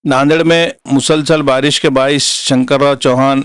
नांदेड़ में मुसलसल बारिश के बाईस शंकरराव चौहान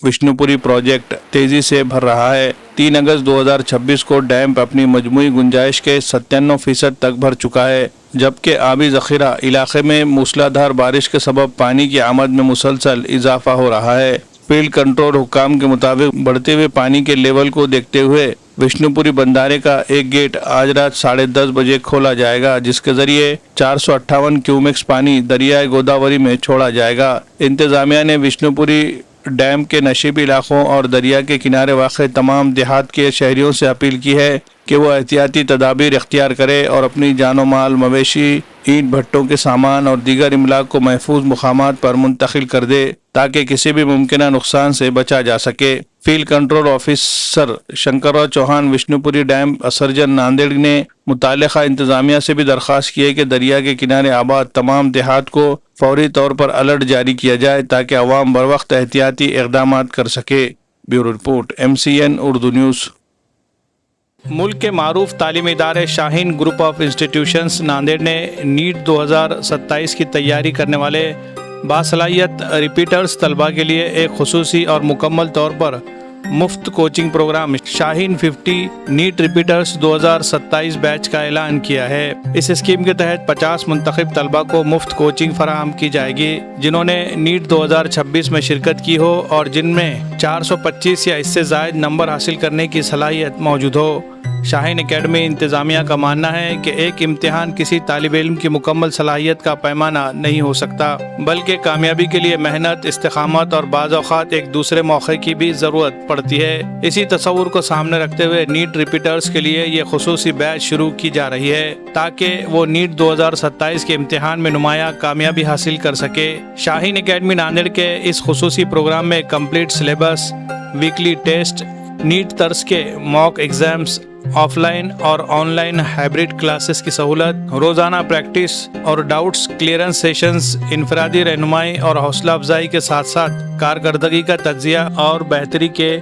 विष्णुपुरी प्रोजेक्ट तेजी से भर रहा है। 3 अगस्त 2026 को डैम अपनी मजमूई गुंजाइश के 97% तक भर चुका है, जबकि आबी ज़ख़ीरा इलाके में मूसलाधार बारिश के सबब पानी की आमद में मुसलसल इजाफा हो रहा है। फील्ड कंट्रोल हुक्काम के मुताबिक बढ़ते हुए पानी के लेवल को देखते हुए विष्णुपुरी बंधारे का एक गेट आज रात 10:30 बजे खोला जाएगा, जिसके जरिए 458 क्यूमेक्स पानी दरियाए गोदावरी में छोड़ा जाएगा। इंतजामिया ने विष्णुपुरी डैम के नशीबी इलाकों और दरिया के किनारे वाक़ तमाम देहात के शहरियों से अपील की है कि वो एहतियाती तदाबीर इख्तियार करे और अपनी जानो माल, मवेशी, ईंट भट्टों के सामान और दीगर इमलाक को महफूज मुकामात पर मुंतकिल कर दे ताकि किसी भी मुमकिन नुकसान से बचा जा सके। Field control officer Shankarrao Chauhan Vishnupuri dam Asarjan Nanded ने मुताल्लिका इंतजामिया से भी दरख्वास्त की है कि दरिया के किनारे आबाद तमाम देहात को फौरी तौर पर अलर्ट जारी किया जाए ताकि अवाम बर वक्त एहतियाती इक़दामात कर सके। Bureau report, MCN Urdu news. मुल्क के मारूफ तालीमी इदारे Shaheen group of institutions Nanded ने नीट 2027 की तैयारी करने वाले बासलाहियत रिपीटर्स तलबा के लिए एक खुसूसी और मुकम्मल तौर पर मुफ्त coaching programme Shaheen 50 NEET repeaters 2027 batch का ऐलान किया है। इस स्कीम के तहत 50 मुंतखब तलबा को मुफ्त कोचिंग फराहम की जाएगी जिन्होंने नीट 2026 में शिरकत की हो और जिनमें 425 या इससे ज़ायद नंबर हासिल करने की सलाहियत मौजूद हो। शाहीन एकेडमी इंतज़ामिया का मानना है कि एक इम्तिहान किसी तालिब इल्म की मुकम्मल सलाहियत का पैमाना नहीं हो सकता, बल्कि कामयाबी के लिए मेहनत, इस्तिकामत और बाज़ औक़ात एक दूसरे मौके की भी ज़रूरत पड़ती है। इसी तस्वुर को सामने रखते हुए नीट रिपीटर्स के लिए ये खुसूसी बैच शुरू की जा रही है ताकि वो नीट 2027 के इम्तिहान में नुमाया कामयाबी हासिल कर सके। शाहीन एकेडमी नांदेड़ के इस खुसूसी प्रोग्राम में complete syllabus, weekly test, NEET तर्ज के मॉक एग्जाम्स, ऑफलाइन और ऑनलाइन हाइब्रिड क्लासेस की सहूलत, रोज़ाना प्रैक्टिस और डाउट्स क्लियरेंस सेशंस, इनफरादी रहनुमाई और हौसला अफजाई के साथ साथ कारकर्दगी का तज्जिया और बेहतरी के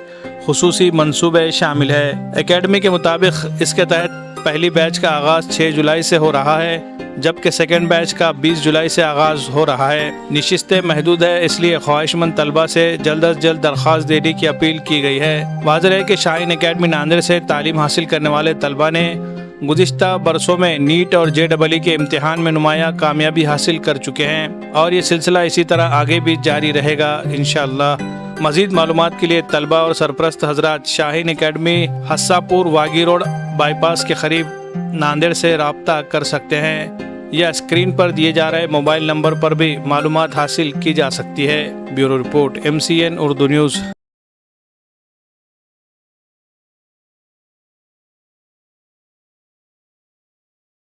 खुसूसी मंसूबे शामिल है। एकेडमी के मुताबिक इसके तहत पहली बैच का आगाज़ 6 जुलाई से हो रहा है, जबकि सेकेंड बैच का 20 जुलाई से आगाज़ हो रहा है। निशिस्तें महदूद है, इसलिए ख्वाहिशमंद तलबा से जल्द अज जल्द दरख्वास्त देने की अपील की गई है। वाज़ेह है कि शाहीन एकेडमी नांदेड़ से तालीम हासिल करने वाले तलबा ने गुज़िश्ता बरसों में नीट और JEE के इम्तिहान में नुमाया कामयाबी हासिल कर चुके हैं और ये सिलसिला इसी तरह आगे भी जारी रहेगा इंशाअल्लाह। मज़ीद मालूमात के लिए तलबा और सरपरस्त हजरात शाहीन एकेडमी हस्सापुर वागी रोड बाईपास के करीब नांदेड़ से रब्ता कर सकते हैं या स्क्रीन पर दिए जा रहे मोबाइल नंबर पर भी मालूमात हासिल की जा सकती है। Bureau report, MCN Urdu news.